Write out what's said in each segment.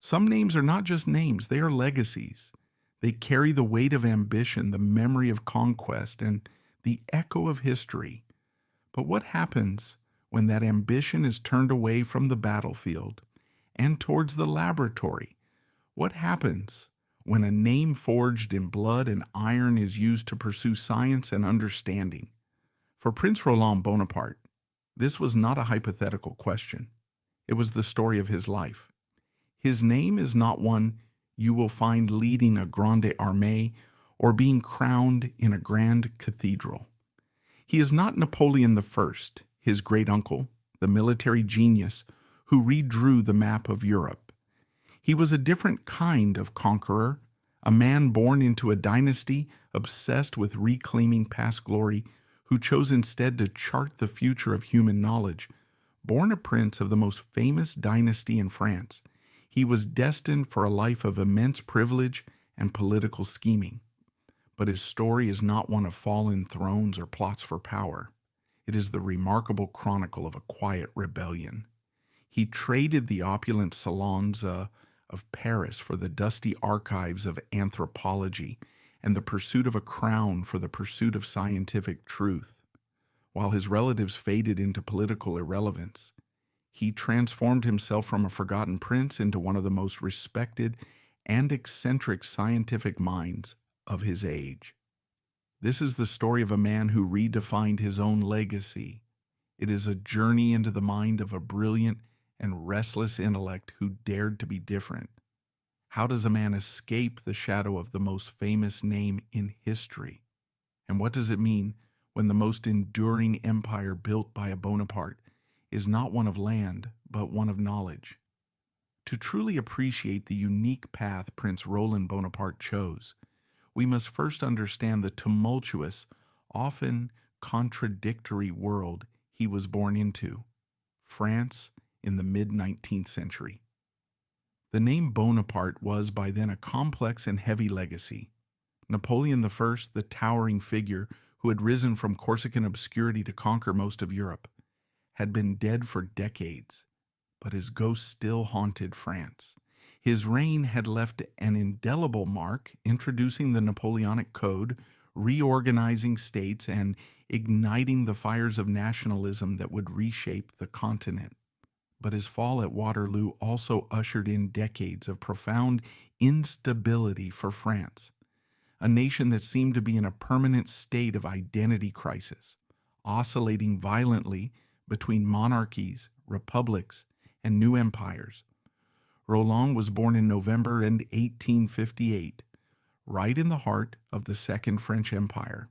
Some names are not just names, they are legacies. They carry the weight of ambition, the memory of conquest, and the echo of history. But what happens when that ambition is turned away from the battlefield and towards the laboratory? What happens when a name forged in blood and iron is used to pursue science and understanding? For Prince Roland Bonaparte, this was not a hypothetical question. It was the story of his life. His name is not one you will find leading a grande armée or being crowned in a grand cathedral. He is not Napoleon I, his great-uncle, the military genius who redrew the map of Europe. He was a different kind of conqueror, a man born into a dynasty obsessed with reclaiming past glory, who chose instead to chart the future of human knowledge. Born a prince of the most famous dynasty in France, he was destined for a life of immense privilege and political scheming. But his story is not one of fallen thrones or plots for power. It is the remarkable chronicle of a quiet rebellion. He traded the opulent salons of Paris for the dusty archives of anthropology and the pursuit of a crown for the pursuit of scientific truth. While his relatives faded into political irrelevance, he transformed himself from a forgotten prince into one of the most respected and eccentric scientific minds of his age. This is the story of a man who redefined his own legacy. It is a journey into the mind of a brilliant and restless intellect who dared to be different. How does a man escape the shadow of the most famous name in history? And what does it mean when the most enduring empire built by a Bonaparte is not one of land, but one of knowledge? To truly appreciate the unique path Prince Roland Bonaparte chose, we must first understand the tumultuous, often contradictory world he was born into, France in the mid-19th century. The name Bonaparte was by then a complex and heavy legacy. Napoleon I, the towering figure who had risen from Corsican obscurity to conquer most of Europe, had been dead for decades, but his ghost still haunted France. His reign had left an indelible mark, introducing the Napoleonic Code, reorganizing states, and igniting the fires of nationalism that would reshape the continent. But his fall at Waterloo also ushered in decades of profound instability for France, a nation that seemed to be in a permanent state of identity crisis, oscillating violently between monarchies, republics, and new empires. Roland was born in November 1858, right in the heart of the Second French Empire.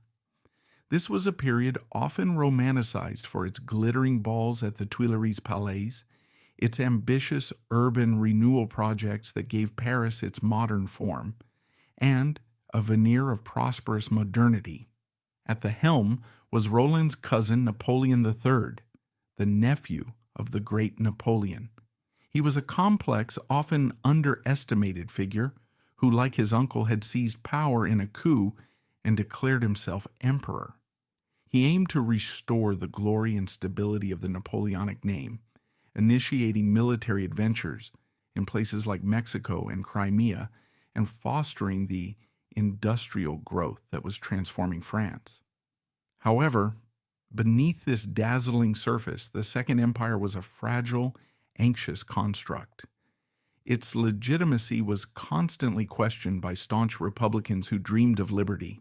This was a period often romanticized for its glittering balls at the Tuileries Palais, its ambitious urban renewal projects that gave Paris its modern form, and a veneer of prosperous modernity. At the helm was Roland's cousin Napoleon III, the nephew of the great Napoleon. He was a complex, often underestimated figure who, like his uncle, had seized power in a coup and declared himself emperor. He aimed to restore the glory and stability of the Napoleonic name, initiating military adventures in places like Mexico and Crimea and fostering the industrial growth that was transforming France. However, beneath this dazzling surface, the Second Empire was a fragile, anxious construct. Its legitimacy was constantly questioned by staunch Republicans who dreamed of liberty,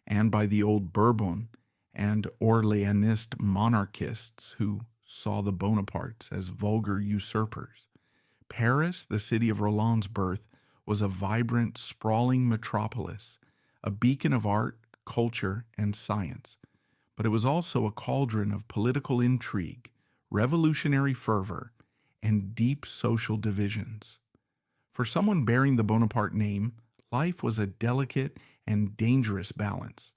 and by the old Bourbon and Orleanist monarchists who saw the Bonapartes as vulgar usurpers. Paris, the city of Roland's birth, was a vibrant, sprawling metropolis, a beacon of art, culture, and science. But it was also a cauldron of political intrigue, revolutionary fervor, and deep social divisions. For someone bearing the Bonaparte name, life was a delicate and dangerous balance.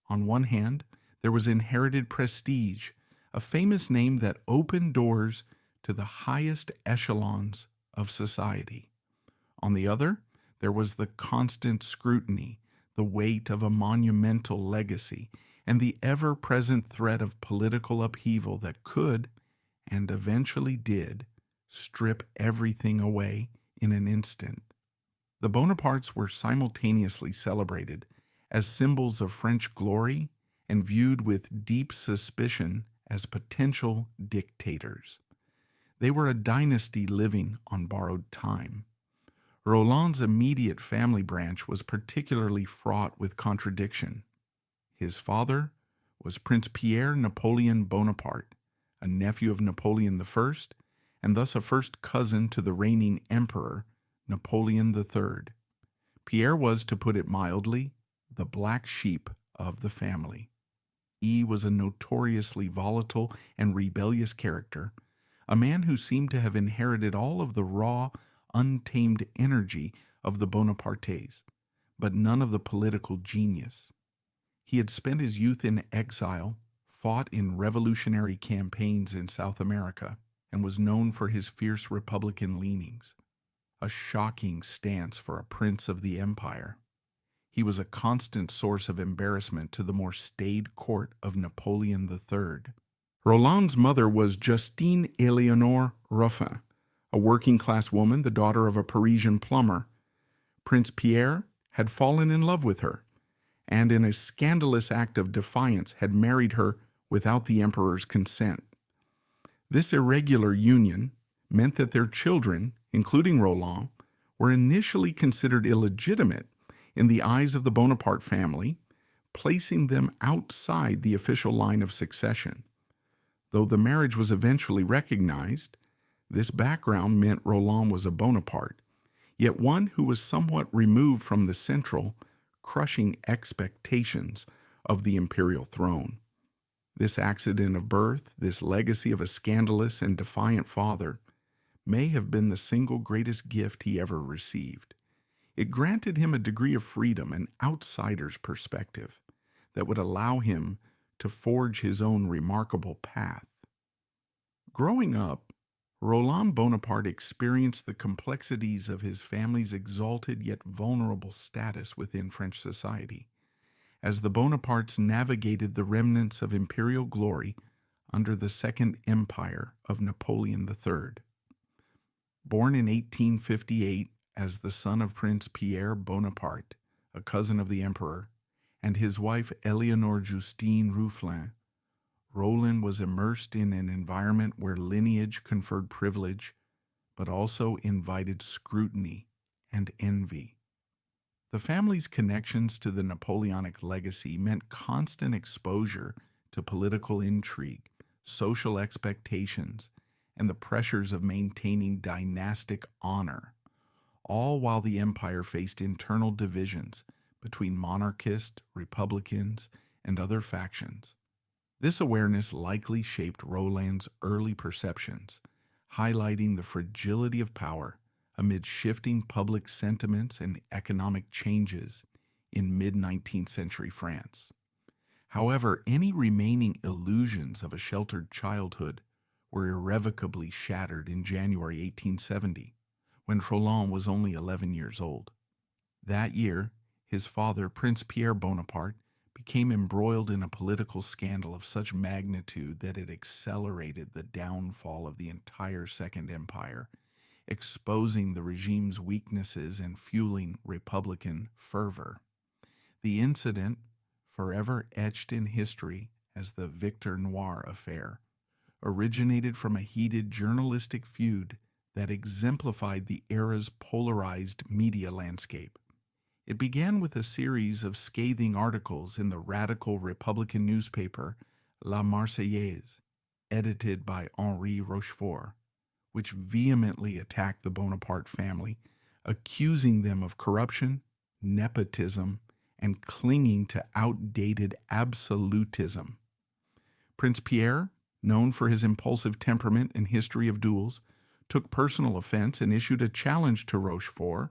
On one hand, there was inherited prestige, a famous name that opened doors to the highest echelons of society. On the other, there was the constant scrutiny, the weight of a monumental legacy, and the ever-present threat of political upheaval that could, and eventually did, strip everything away in an instant. The Bonapartes were simultaneously celebrated as symbols of French glory and viewed with deep suspicion as potential dictators. They were a dynasty living on borrowed time. Roland's immediate family branch was particularly fraught with contradiction. His father was Prince Pierre Napoleon Bonaparte, a nephew of Napoleon I, and thus a first cousin to the reigning emperor, Napoleon III. Pierre was, to put it mildly, the black sheep of the family. He was a notoriously volatile and rebellious character, a man who seemed to have inherited all of the raw, untamed energy of the Bonapartes, but none of the political genius. He had spent his youth in exile, fought in revolutionary campaigns in South America, and was known for his fierce Republican leanings, a shocking stance for a prince of the empire. He was a constant source of embarrassment to the more staid court of Napoleon III. Roland's mother was Justine Éléonore Ruffin, a working-class woman, the daughter of a Parisian plumber. Prince Pierre had fallen in love with her, and in a scandalous act of defiance had married her without the emperor's consent. This irregular union meant that their children, including Roland, were initially considered illegitimate in the eyes of the Bonaparte family, placing them outside the official line of succession. Though the marriage was eventually recognized, this background meant Roland was a Bonaparte, yet one who was somewhat removed from the central, crushing expectations of the imperial throne. This accident of birth, this legacy of a scandalous and defiant father, may have been the single greatest gift he ever received. It granted him a degree of freedom, an outsider's perspective, that would allow him to forge his own remarkable path. Growing up, Roland Bonaparte experienced the complexities of his family's exalted yet vulnerable status within French society, as the Bonapartes navigated the remnants of imperial glory under the Second Empire of Napoleon III. Born in 1858 as the son of Prince Pierre Bonaparte, a cousin of the emperor, and his wife Éléonore Justine Ruffin, Roland was immersed in an environment where lineage conferred privilege, but also invited scrutiny and envy. The family's connections to the Napoleonic legacy meant constant exposure to political intrigue, social expectations, and the pressures of maintaining dynastic honor, all while the empire faced internal divisions between monarchists, republicans, and other factions. This awareness likely shaped Roland's early perceptions, highlighting the fragility of power amid shifting public sentiments and economic changes in mid-19th century France. However, any remaining illusions of a sheltered childhood were irrevocably shattered in January 1870, when Roland was only 11 years old. That year, his father, Prince Pierre Bonaparte, became embroiled in a political scandal of such magnitude that it accelerated the downfall of the entire Second Empire, exposing the regime's weaknesses and fueling Republican fervor. The incident, forever etched in history as the Victor Noir affair, originated from a heated journalistic feud that exemplified the era's polarized media landscape. It began with a series of scathing articles in the radical Republican newspaper La Marseillaise, edited by Henri Rochefort, which vehemently attacked the Bonaparte family, accusing them of corruption, nepotism, and clinging to outdated absolutism. Prince Pierre, known for his impulsive temperament and history of duels, took personal offense and issued a challenge to Rochefort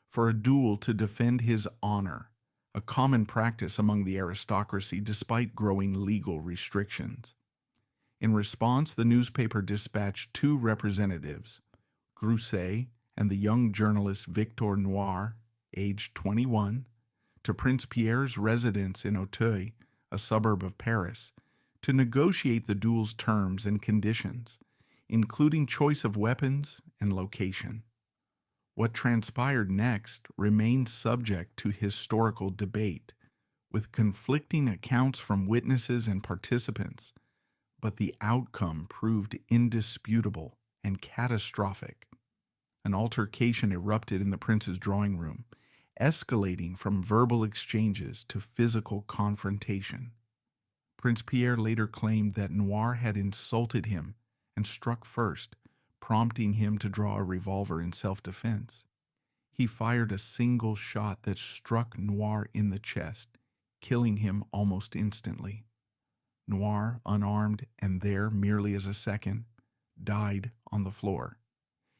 for a duel to defend his honor, a common practice among the aristocracy despite growing legal restrictions. In response, the newspaper dispatched two representatives, Grousset and the young journalist Victor Noir, aged 21, to Prince Pierre's residence in Auteuil, a suburb of Paris, to negotiate the duel's terms and conditions, including choice of weapons and location. What transpired next remains subject to historical debate, with conflicting accounts from witnesses and participants, but the outcome proved indisputable and catastrophic. An altercation erupted in the prince's drawing room, escalating from verbal exchanges to physical confrontation. Prince Pierre later claimed that Noir had insulted him and struck first, prompting him to draw a revolver in self-defense. He fired a single shot that struck Noir in the chest, killing him almost instantly. Noir, unarmed and there merely as a second, died on the floor,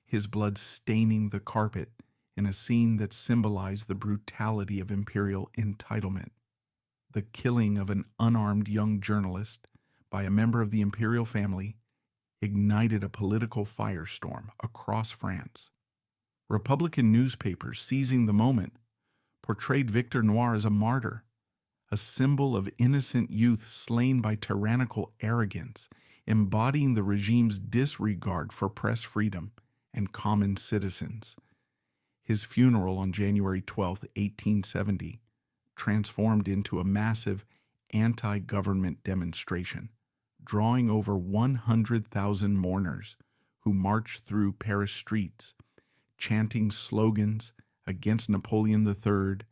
his blood staining the carpet in a scene that symbolized the brutality of imperial entitlement. The killing of an unarmed young journalist by a member of the imperial family ignited a political firestorm across France. Republican newspapers, seizing the moment, portrayed Victor Noir as a martyr, a symbol of innocent youth slain by tyrannical arrogance, embodying the regime's disregard for press freedom and common citizens. His funeral on January 12, 1870, transformed into a massive anti-government demonstration, drawing over 100,000 mourners who marched through Paris streets, chanting slogans against Napoleon III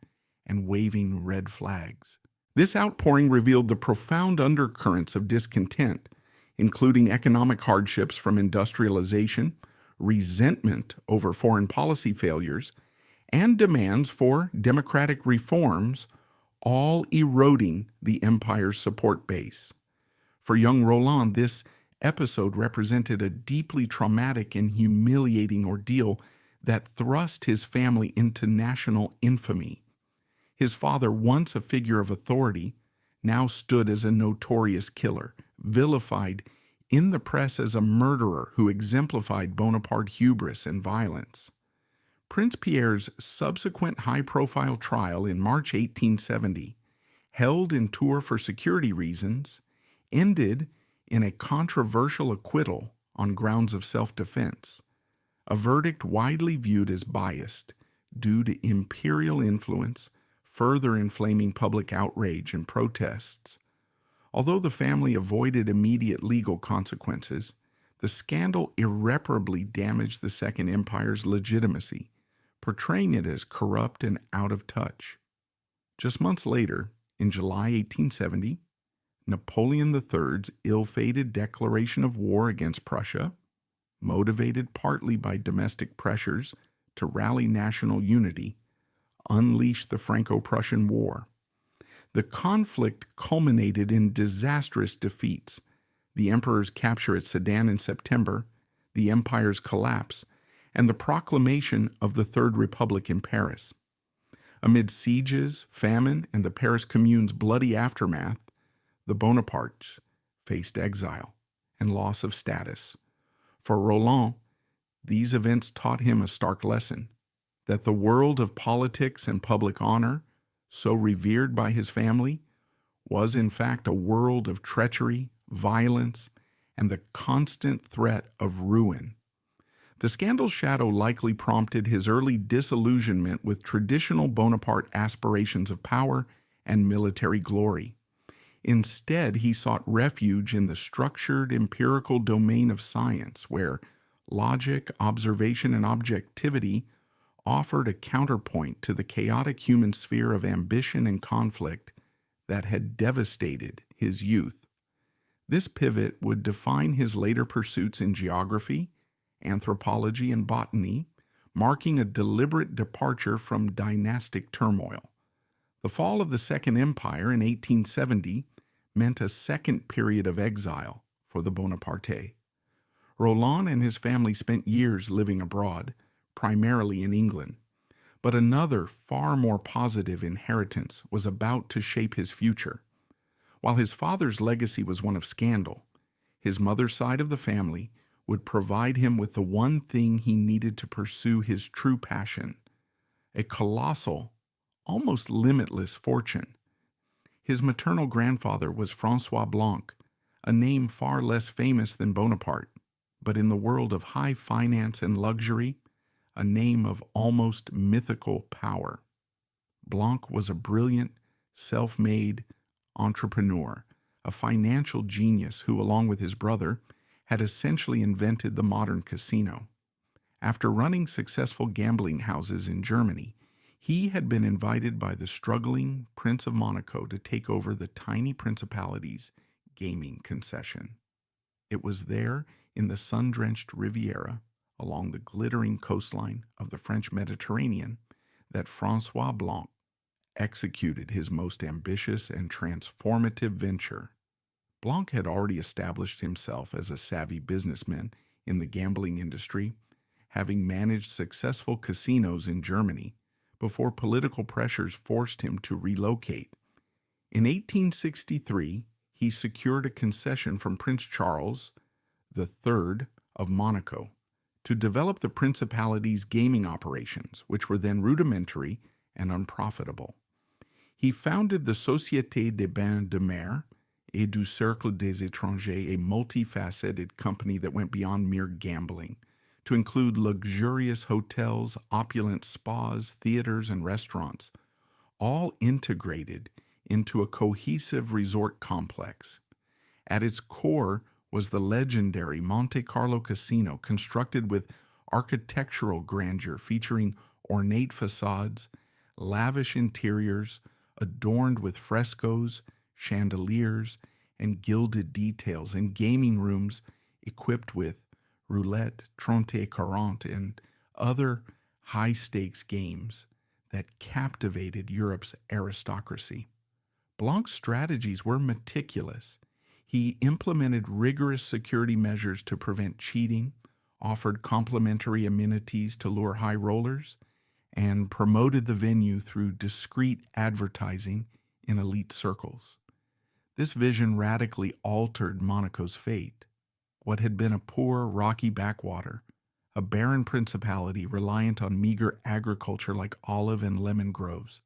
and waving red flags. This outpouring revealed the profound undercurrents of discontent, including economic hardships from industrialization, resentment over foreign policy failures, and demands for democratic reforms, all eroding the empire's support base. For young Roland, this episode represented a deeply traumatic and humiliating ordeal that thrust his family into national infamy. His father, once a figure of authority, now stood as a notorious killer, vilified in the press as a murderer who exemplified Bonaparte hubris and violence. Prince Pierre's subsequent high-profile trial in March 1870, held in Tours for security reasons, ended in a controversial acquittal on grounds of self-defense, a verdict widely viewed as biased due to imperial influence, further inflaming public outrage and protests. Although the family avoided immediate legal consequences, the scandal irreparably damaged the Second Empire's legitimacy, portraying it as corrupt and out of touch. Just months later, in July 1870, Napoleon III's ill-fated declaration of war against Prussia, motivated partly by domestic pressures to rally national unity, unleashed the Franco-Prussian War. The conflict culminated in disastrous defeats: the emperor's capture at Sedan in September, the empire's collapse, and the proclamation of the Third Republic in Paris. Amid sieges, famine, and the Paris Commune's bloody aftermath, the Bonapartes faced exile and loss of status. For Roland, these events taught him a stark lesson: that the world of politics and public honor, so revered by his family, was in fact a world of treachery, violence, and the constant threat of ruin. The scandal's shadow likely prompted his early disillusionment with traditional Bonaparte aspirations of power and military glory. Instead, he sought refuge in the structured empirical domain of science, where logic, observation, and objectivity offered a counterpoint to the chaotic human sphere of ambition and conflict that had devastated his youth. This pivot would define his later pursuits in geography, anthropology, and botany, marking a deliberate departure from dynastic turmoil. The fall of the Second Empire in 1870 meant a second period of exile for the Bonaparte. Roland and his family spent years living abroad, primarily in England, but another, far more positive inheritance was about to shape his future. While his father's legacy was one of scandal, his mother's side of the family would provide him with the one thing he needed to pursue his true passion: a colossal, almost limitless fortune. His maternal grandfather was François Blanc, a name far less famous than Bonaparte, but in the world of high finance and luxury, a name of almost mythical power. Blanc was a brilliant, self-made entrepreneur, a financial genius who, along with his brother, had essentially invented the modern casino. After running successful gambling houses in Germany, he had been invited by the struggling Prince of Monaco to take over the tiny principality's gaming concession. It was there, in the sun-drenched Riviera, along the glittering coastline of the French Mediterranean, that François Blanc executed his most ambitious and transformative venture. Blanc had already established himself as a savvy businessman in the gambling industry, having managed successful casinos in Germany before political pressures forced him to relocate. In 1863, he secured a concession from Prince Charles III of Monaco to develop the principality's gaming operations, which were then rudimentary and unprofitable. He founded the Société des Bains de Mer et du Cercle des Étrangers, a multifaceted company that went beyond mere gambling, to include luxurious hotels, opulent spas, theaters, and restaurants, all integrated into a cohesive resort complex. At its core was the legendary Monte Carlo Casino, constructed with architectural grandeur, featuring ornate facades, lavish interiors, adorned with frescoes, chandeliers, and gilded details, and gaming rooms equipped with roulette, trente et quarante, and other high-stakes games that captivated Europe's aristocracy. Blanc's strategies were meticulous. He implemented rigorous security measures to prevent cheating, offered complimentary amenities to lure high rollers, and promoted the venue through discreet advertising in elite circles. This vision radically altered Monaco's fate. What had been a poor, rocky backwater, a barren principality reliant on meager agriculture like olive and lemon groves,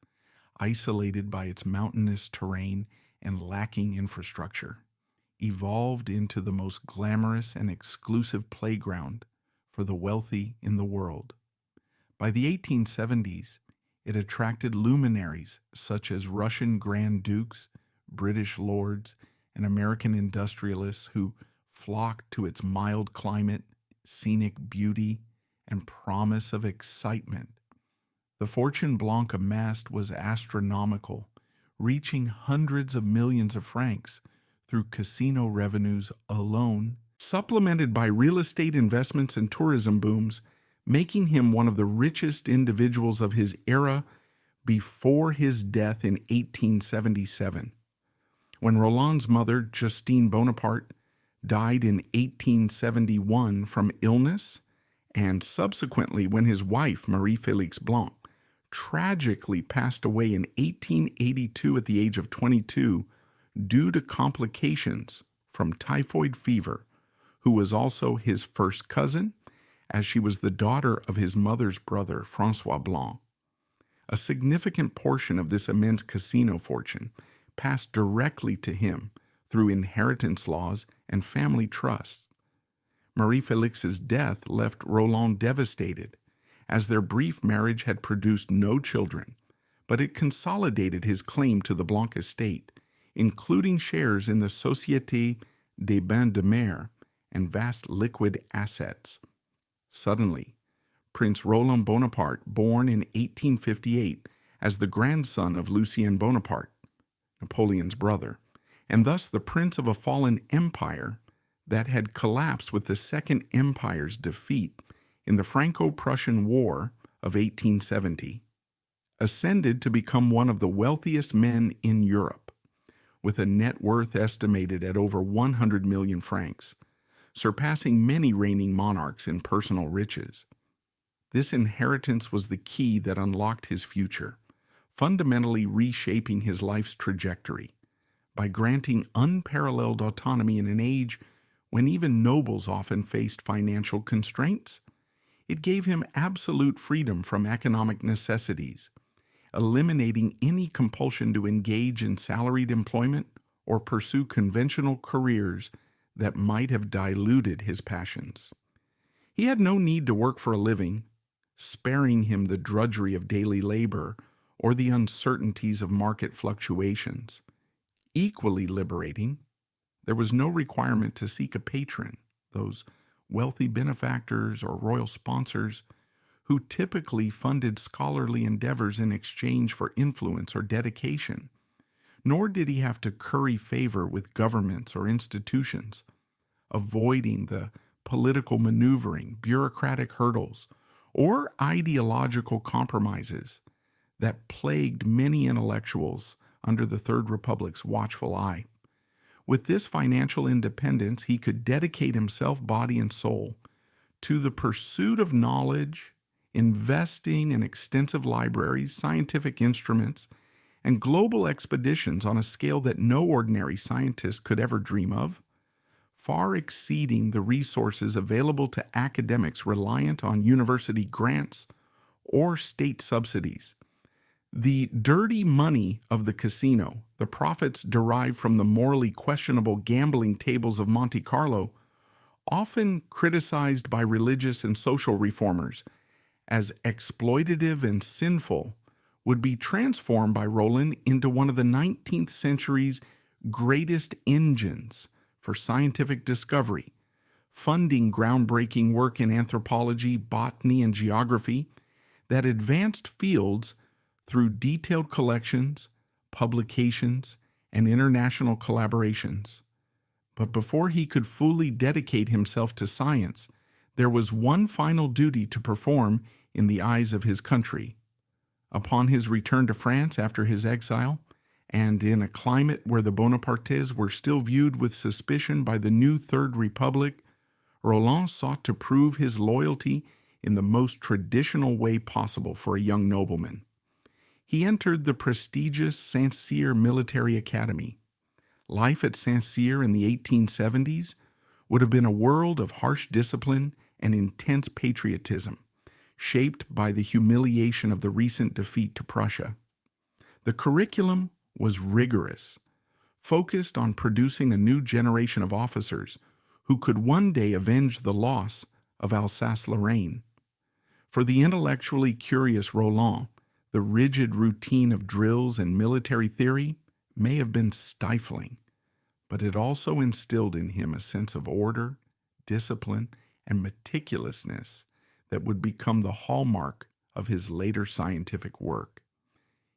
isolated by its mountainous terrain and lacking infrastructure, evolved into the most glamorous and exclusive playground for the wealthy in the world. By the 1870s, it attracted luminaries such as Russian Grand Dukes, British lords, and American industrialists who flocked to its mild climate, scenic beauty, and promise of excitement. The fortune Blanc amassed was astronomical, reaching hundreds of millions of francs through casino revenues alone, supplemented by real estate investments and tourism booms, making him one of the richest individuals of his era before his death in 1877. When Roland's mother, Justine Bonaparte, died in 1871 from illness, and subsequently when his wife, Marie-Félix Blanc, tragically passed away in 1882 at the age of 22 due to complications from typhoid fever, who was also his first cousin, as she was the daughter of his mother's brother, François Blanc. A significant portion of this immense casino fortune passed directly to him through inheritance laws and family trusts. Marie-Félix's death left Roland devastated, as their brief marriage had produced no children, but it consolidated his claim to the Blanc estate, including shares in the Société des Bains de Mer and vast liquid assets. Suddenly, Prince Roland Bonaparte, born in 1858 as the grandson of Lucien Bonaparte, Napoleon's brother, and thus the prince of a fallen empire that had collapsed with the Second Empire's defeat in the Franco-Prussian War of 1870, ascended to become one of the wealthiest men in Europe, with a net worth estimated at over 100 million francs, surpassing many reigning monarchs in personal riches. This inheritance was the key that unlocked his future, fundamentally reshaping his life's trajectory by granting unparalleled autonomy in an age when even nobles often faced financial constraints. It gave him absolute freedom from economic necessities, eliminating any compulsion to engage in salaried employment or pursue conventional careers that might have diluted his passions. He had no need to work for a living, sparing him the drudgery of daily labor or the uncertainties of market fluctuations. Equally liberating, there was no requirement to seek a patron, those wealthy benefactors or royal sponsors who typically funded scholarly endeavors in exchange for influence or dedication. Nor did he have to curry favor with governments or institutions, avoiding the political maneuvering, bureaucratic hurdles, or ideological compromises that plagued many intellectuals under the Third Republic's watchful eye. With this financial independence, he could dedicate himself, body and soul, to the pursuit of knowledge, investing in extensive libraries, scientific instruments, and global expeditions on a scale that no ordinary scientist could ever dream of, far exceeding the resources available to academics reliant on university grants or state subsidies. The dirty money of the casino, the profits derived from the morally questionable gambling tables of Monte Carlo, often criticized by religious and social reformers as exploitative and sinful, would be transformed by Roland into one of the 19th century's greatest engines for scientific discovery, funding groundbreaking work in anthropology, botany, and geography that advanced fields through detailed collections, publications, and international collaborations. But before he could fully dedicate himself to science, there was one final duty to perform in the eyes of his country. Upon his return to France after his exile, and in a climate where the Bonapartes were still viewed with suspicion by the new Third Republic, Roland sought to prove his loyalty in the most traditional way possible for a young nobleman. He entered the prestigious Saint-Cyr Military Academy. Life at Saint-Cyr in the 1870s would have been a world of harsh discipline and intense patriotism, shaped by the humiliation of the recent defeat to Prussia. The curriculum was rigorous, focused on producing a new generation of officers who could one day avenge the loss of Alsace-Lorraine. For the intellectually curious Roland, the rigid routine of drills and military theory may have been stifling, but it also instilled in him a sense of order, discipline, and meticulousness that would become the hallmark of his later scientific work.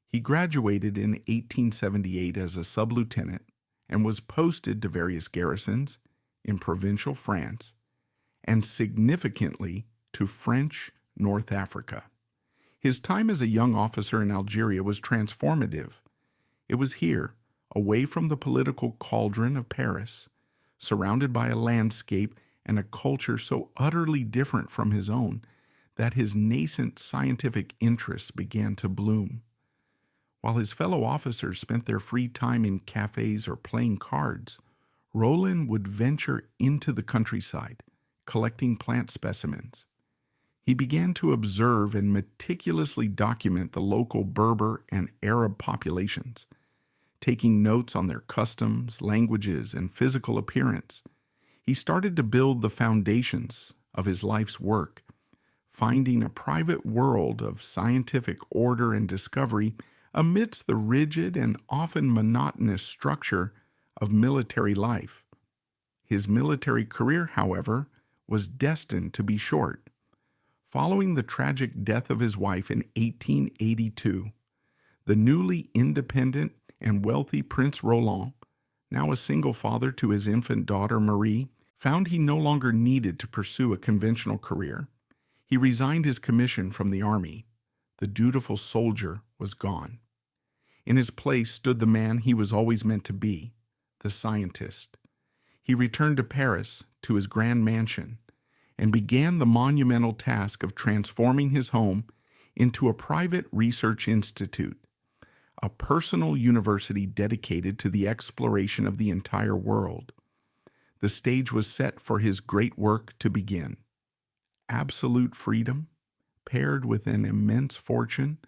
He graduated in 1878 as a sub-lieutenant and was posted to various garrisons in provincial France and significantly to French North Africa. His time as a young officer in Algeria was transformative. It was here, away from the political cauldron of Paris, surrounded by a landscape and a culture so utterly different from his own, that his nascent scientific interests began to bloom. While his fellow officers spent their free time in cafes or playing cards, Roland would venture into the countryside, collecting plant specimens. He began to observe and meticulously document the local Berber and Arab populations, taking notes on their customs, languages, and physical appearance. He started to build the foundations of his life's work, finding a private world of scientific order and discovery amidst the rigid and often monotonous structure of military life. His military career, however, was destined to be short. Following the tragic death of his wife in 1882, the newly independent and wealthy Prince Roland, now a single father to his infant daughter Marie, found he no longer needed to pursue a conventional career. He resigned his commission from the army. The dutiful soldier was gone. In his place stood the man he was always meant to be, the scientist. He returned to Paris, to his grand mansion, and began the monumental task of transforming his home into a private research institute, a personal university dedicated to the exploration of the entire world. The stage was set for his great work to begin. Absolute freedom, paired with an immense fortune,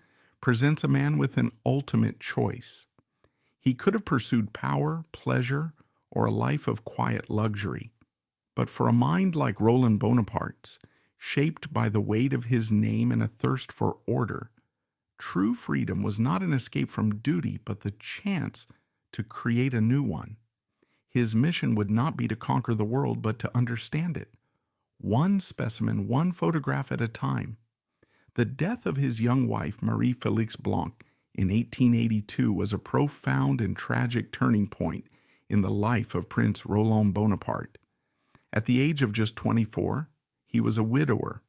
presents a man with an ultimate choice. He could have pursued power, pleasure, or a life of quiet luxury. But for a mind like Roland Bonaparte's, shaped by the weight of his name and a thirst for order. True freedom was not an escape from duty, but the chance to create a new one. His mission would not be to conquer the world, but to understand it, one specimen, one photograph at a time. The death of his young wife, Marie Félix Blanc, in 1882 was a profound and tragic turning point in the life of Prince Roland Bonaparte. At the age of just 24, he was a widower,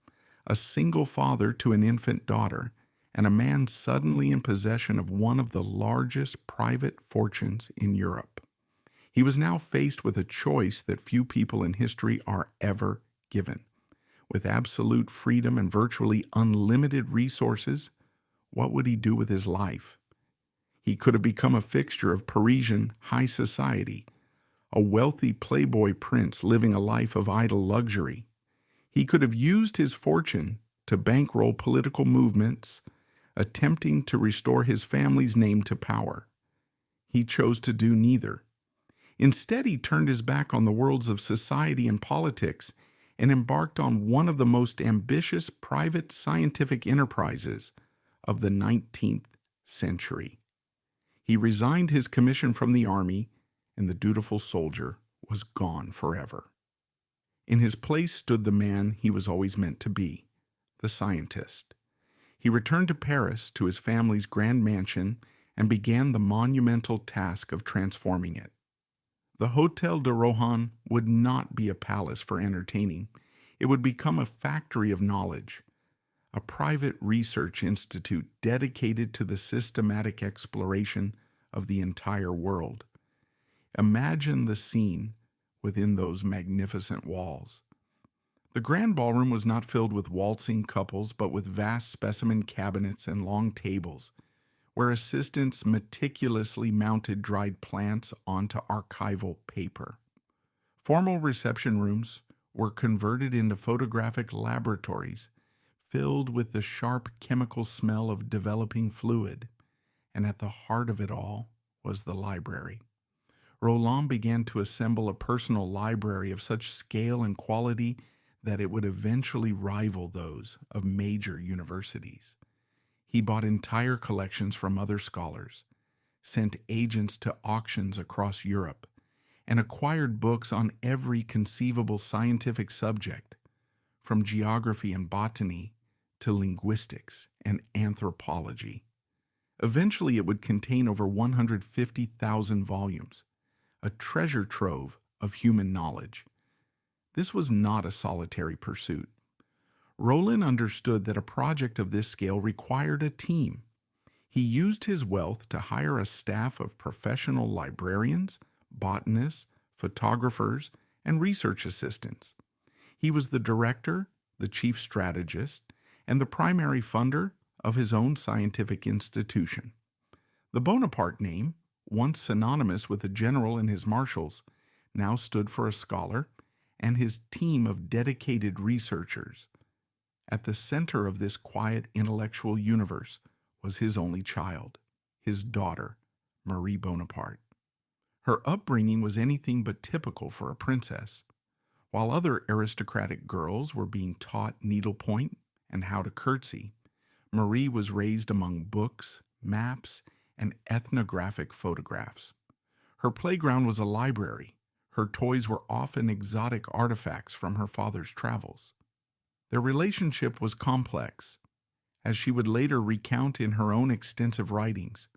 a single father to an infant daughter, and a man suddenly in possession of one of the largest private fortunes in Europe. He was now faced with a choice that few people in history are ever given. With absolute freedom and virtually unlimited resources, what would he do with his life? He could have become a fixture of Parisian high society, a wealthy playboy prince living a life of idle luxury. He could have used his fortune to bankroll political movements, attempting to restore his family's name to power. He chose to do neither. Instead, he turned his back on the worlds of society and politics and embarked on one of the most ambitious private scientific enterprises of the 19th century. He resigned his commission from the army, and the dutiful soldier was gone forever. In his place stood the man he was always meant to be, the scientist. He returned to Paris, to his family's grand mansion, and began the monumental task of transforming it. The Hôtel de Rohan would not be a palace for entertaining. It would become a factory of knowledge, a private research institute dedicated to the systematic exploration of the entire world. Imagine the scene within those magnificent walls. The grand ballroom was not filled with waltzing couples, but with vast specimen cabinets and long tables, where assistants meticulously mounted dried plants onto archival paper. Formal reception rooms were converted into photographic laboratories filled with the sharp chemical smell of developing fluid, and at the heart of it all was the library. Roland began to assemble a personal library of such scale and quality that it would eventually rival those of major universities. He bought entire collections from other scholars, sent agents to auctions across Europe, and acquired books on every conceivable scientific subject, from geography and botany to linguistics and anthropology. Eventually, it would contain over 150,000 volumes, a treasure trove of human knowledge. This was not a solitary pursuit. Roland understood that a project of this scale required a team. He used his wealth to hire a staff of professional librarians, botanists, photographers, and research assistants. He was the director, the chief strategist, and the primary funder of his own scientific institution. The Bonaparte name, once synonymous with a general and his marshals, now stood for a scholar and his team of dedicated researchers. At the center of this quiet intellectual universe was his only child, his daughter, Marie Bonaparte. Her upbringing was anything but typical for a princess. While other aristocratic girls were being taught needlepoint and how to curtsy, Marie was raised among books, maps, and ethnographic photographs. Her playground was a library. Her toys were often exotic artifacts from her father's travels. Their relationship was complex. As she would later recount in her own extensive writings,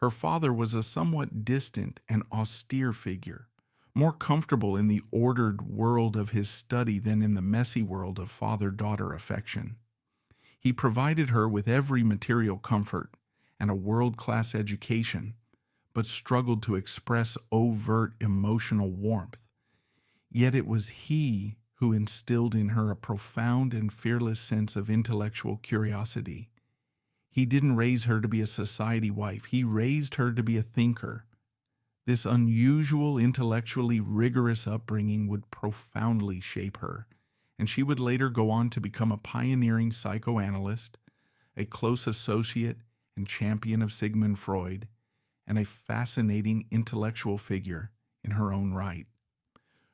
her father was a somewhat distant and austere figure, more comfortable in the ordered world of his study than in the messy world of father-daughter affection. He provided her with every material comfort and a world-class education, but struggled to express overt emotional warmth. Yet it was he who instilled in her a profound and fearless sense of intellectual curiosity. He didn't raise her to be a society wife. He raised her to be a thinker. This unusual, intellectually rigorous upbringing would profoundly shape her, and she would later go on to become a pioneering psychoanalyst, a close associate and champion of Sigmund Freud, and a fascinating intellectual figure in her own right.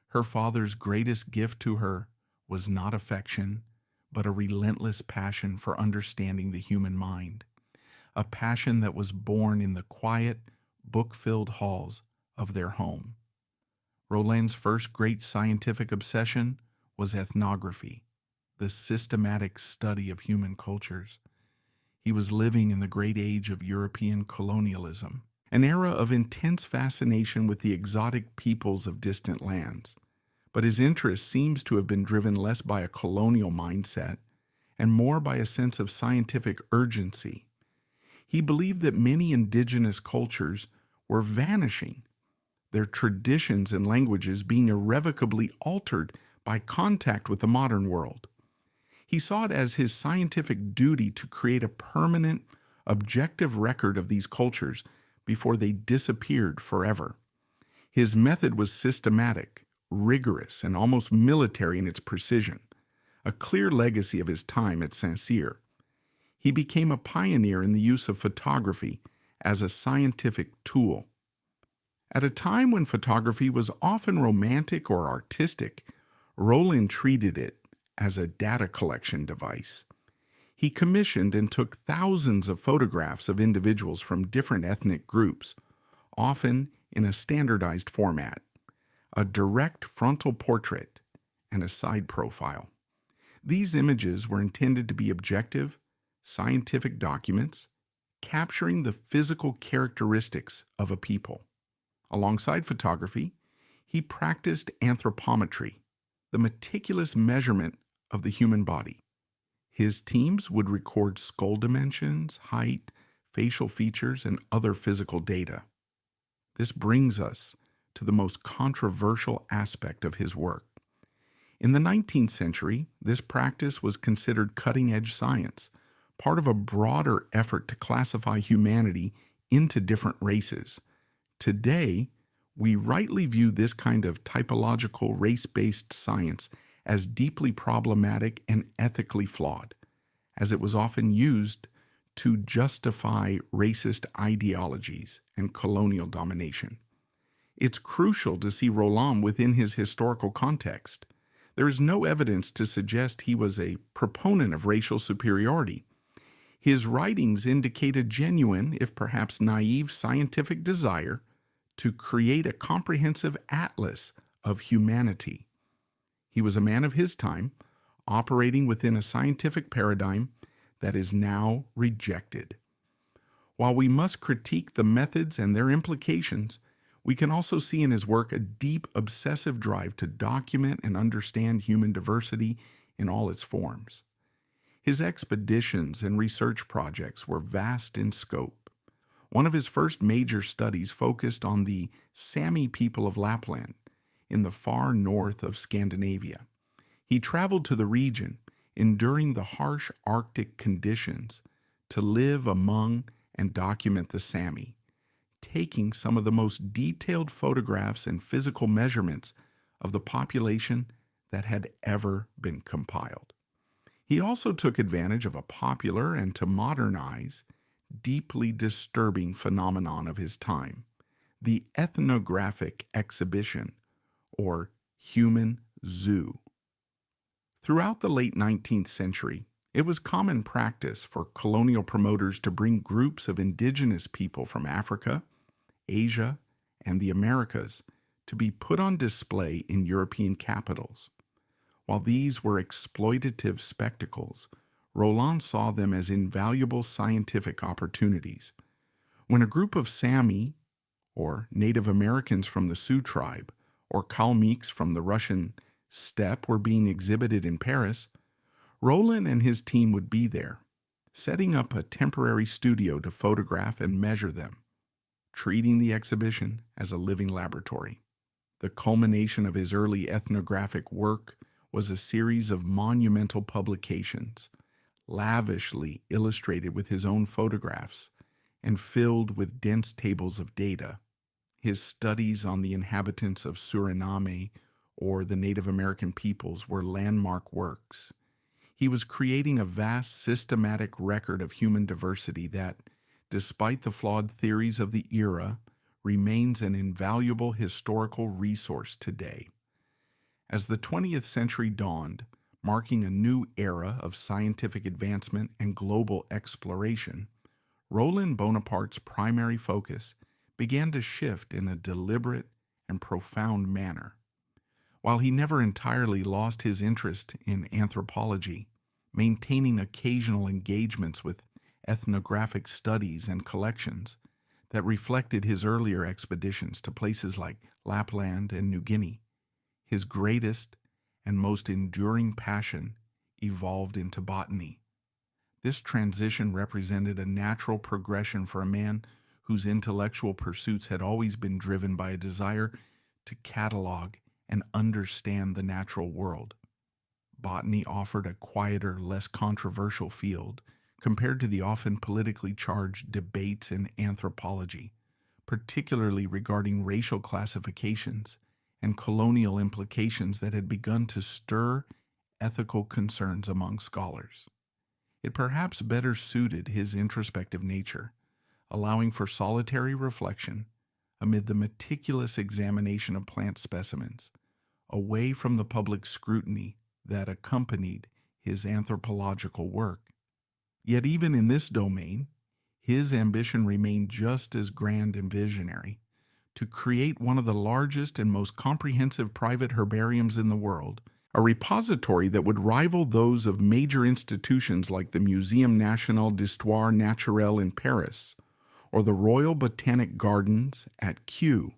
Her father's greatest gift to her was not affection, but a relentless passion for understanding the human mind, a passion that was born in the quiet, book-filled halls of their home. Roland's first great scientific obsession was ethnography, the systematic study of human cultures. He was living in the great age of European colonialism, an era of intense fascination with the exotic peoples of distant lands. But his interest seems to have been driven less by a colonial mindset and more by a sense of scientific urgency. He believed that many indigenous cultures were vanishing, their traditions and languages being irrevocably altered by contact with the modern world. He saw it as his scientific duty to create a permanent, objective record of these cultures before they disappeared forever. His method was systematic, rigorous, and almost military in its precision, a clear legacy of his time at Saint-Cyr. He became a pioneer in the use of photography as a scientific tool. At a time when photography was often romantic or artistic, Roland treated it as a data collection device. He commissioned and took thousands of photographs of individuals from different ethnic groups, often in a standardized format, a direct frontal portrait and a side profile. These images were intended to be objective, scientific documents, capturing the physical characteristics of a people. Alongside photography, he practiced anthropometry, the meticulous measurement of the human body. His teams would record skull dimensions, height, facial features, and other physical data. This brings us to the most controversial aspect of his work. In the 19th century, this practice was considered cutting-edge science, part of a broader effort to classify humanity into different races. Today, we rightly view this kind of typological race-based science as deeply problematic and ethically flawed, as it was often used to justify racist ideologies and colonial domination. It's crucial to see Roland within his historical context. There is no evidence to suggest he was a proponent of racial superiority. His writings indicate a genuine, if perhaps naive, scientific desire to create a comprehensive atlas of humanity. He was a man of his time, operating within a scientific paradigm that is now rejected. While we must critique the methods and their implications, we can also see in his work a deep, obsessive drive to document and understand human diversity in all its forms. His expeditions and research projects were vast in scope. One of his first major studies focused on the Sami people of Lapland in the far north of Scandinavia. He traveled to the region, enduring the harsh Arctic conditions, to live among and document the Sami, taking some of the most detailed photographs and physical measurements of the population that had ever been compiled. He also took advantage of a popular and, to modern eyes, deeply disturbing phenomenon of his time, the ethnographic exhibition, or human zoo. Throughout the late 19th century, it was common practice for colonial promoters to bring groups of indigenous people from Africa, Asia, and the Americas to be put on display in European capitals. While these were exploitative spectacles, Roland saw them as invaluable scientific opportunities. When a group of Sami, or Native Americans from the Sioux tribe, or Kalmyks from the Russian steppe were being exhibited in Paris, Roland and his team would be there, setting up a temporary studio to photograph and measure them, treating the exhibition as a living laboratory. The culmination of his early ethnographic work was a series of monumental publications, lavishly illustrated with his own photographs and filled with dense tables of data. His studies on the inhabitants of Suriname or the Native American peoples were landmark works. He was creating a vast systematic record of human diversity that, despite the flawed theories of the era, remains an invaluable historical resource today. As the 20th century dawned, marking a new era of scientific advancement and global exploration, Roland Bonaparte's primary focus began to shift in a deliberate and profound manner. While he never entirely lost his interest in anthropology, maintaining occasional engagements with ethnographic studies and collections that reflected his earlier expeditions to places like Lapland and New Guinea, his greatest and most enduring passion evolved into botany. This transition represented a natural progression for a man whose intellectual pursuits had always been driven by a desire to catalog and understand the natural world. Botany offered a quieter, less controversial field compared to the often politically charged debates in anthropology, particularly regarding racial classifications and colonial implications that had begun to stir ethical concerns among scholars. It perhaps better suited his introspective nature, allowing for solitary reflection amid the meticulous examination of plant specimens, away from the public scrutiny that accompanied his anthropological work. Yet even in this domain, his ambition remained just as grand and visionary: to create one of the largest and most comprehensive private herbariums in the world, a repository that would rival those of major institutions like the Muséum National d'Histoire Naturelle in Paris or the Royal Botanic Gardens at Kew.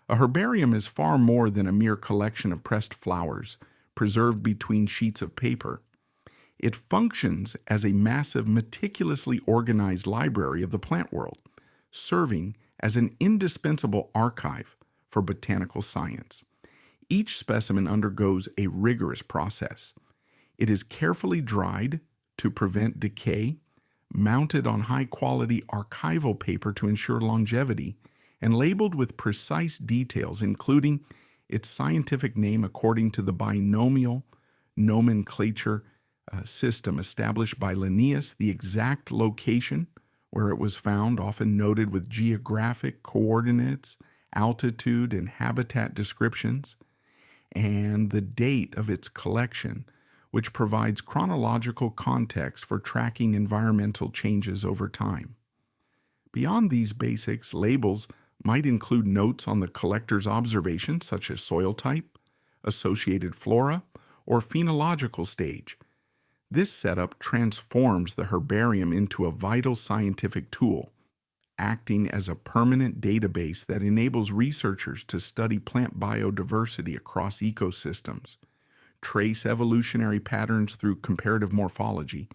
A herbarium is far more than a mere collection of pressed flowers preserved between sheets of paper. It functions as a massive, meticulously organized library of the plant world, serving as an indispensable archive for botanical science. Each specimen undergoes a rigorous process. It is carefully dried to prevent decay, mounted on high-quality archival paper to ensure longevity, and labeled with precise details, including its scientific name according to the binomial nomenclature system established by Linnaeus, the exact location where it was found, often noted with geographic coordinates, altitude, and habitat descriptions, and the date of its collection, which provides chronological context for tracking environmental changes over time. Beyond these basics, labels might include notes on the collector's observations, such as soil type, associated flora, or phenological stage. This setup transforms the herbarium into a vital scientific tool, acting as a permanent database that enables researchers to study plant biodiversity across ecosystems, trace evolutionary patterns through comparative morphology,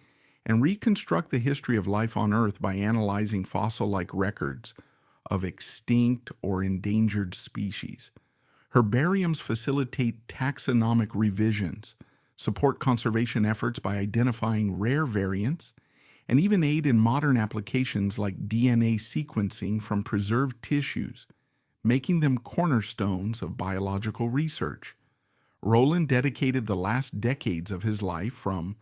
and reconstruct the history of life on Earth by analyzing fossil-like records of extinct or endangered species. Herbariums facilitate taxonomic revisions, support conservation efforts by identifying rare variants, and even aid in modern applications like DNA sequencing from preserved tissues, making them cornerstones of biological research. Roland dedicated the last decades of his life, from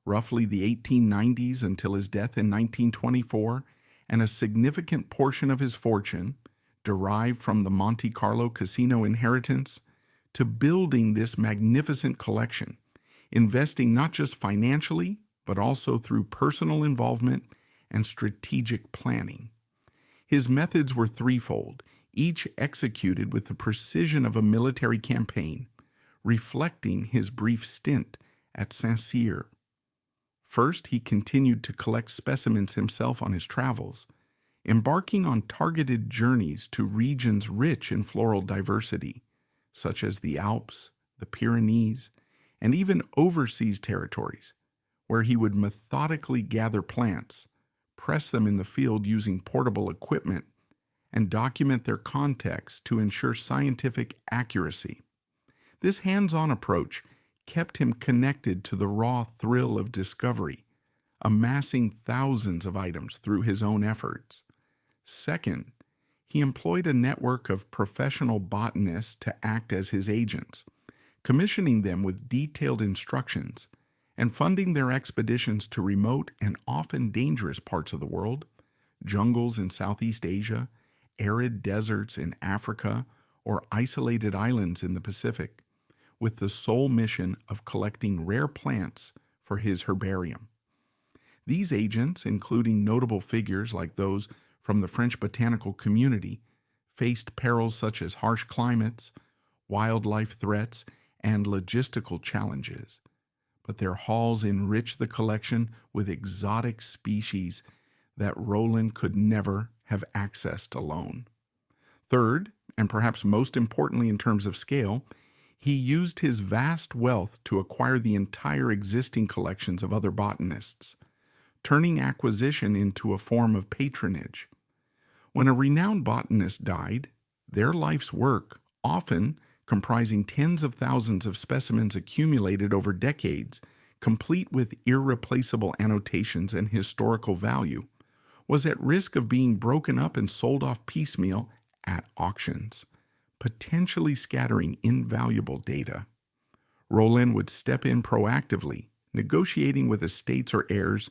roughly the 1890s until his death in 1924, and a significant portion of his fortune, derived from the Monte Carlo casino inheritance, to building this magnificent collection, investing not just financially, but also through personal involvement and strategic planning. His methods were threefold, each executed with the precision of a military campaign, reflecting his brief stint at Saint-Cyr. First, he continued to collect specimens himself on his travels, embarking on targeted journeys to regions rich in floral diversity, such as the Alps, the Pyrenees, and even overseas territories, where he would methodically gather plants, press them in the field using portable equipment, and document their context to ensure scientific accuracy. This hands-on approach kept him connected to the raw thrill of discovery, amassing thousands of items through his own efforts. Second, he employed a network of professional botanists to act as his agents, commissioning them with detailed instructions and funding their expeditions to remote and often dangerous parts of the world, jungles in Southeast Asia, arid deserts in Africa, or isolated islands in the Pacific, with the sole mission of collecting rare plants for his herbarium. These agents, including notable figures like those from the French botanical community, faced perils such as harsh climates, wildlife threats, and logistical challenges. But their halls enriched the collection with exotic species that Roland could never have accessed alone. Third, and perhaps most importantly in terms of scale, he used his vast wealth to acquire the entire existing collections of other botanists, turning acquisition into a form of patronage. When a renowned botanist died, their life's work, often comprising tens of thousands of specimens accumulated over decades, complete with irreplaceable annotations and historical value, was at risk of being broken up and sold off piecemeal at auctions, potentially scattering invaluable data. Roland would step in proactively, negotiating with estates or heirs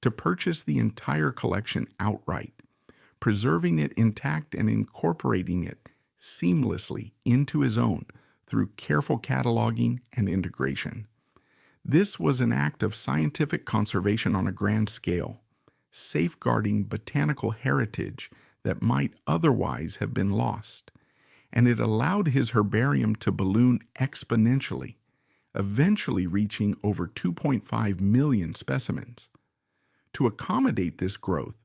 to purchase the entire collection outright, preserving it intact and incorporating it seamlessly into his own through careful cataloging and integration. This was an act of scientific conservation on a grand scale, safeguarding botanical heritage that might otherwise have been lost, and it allowed his herbarium to balloon exponentially, eventually reaching over 2.5 million specimens. To accommodate this growth,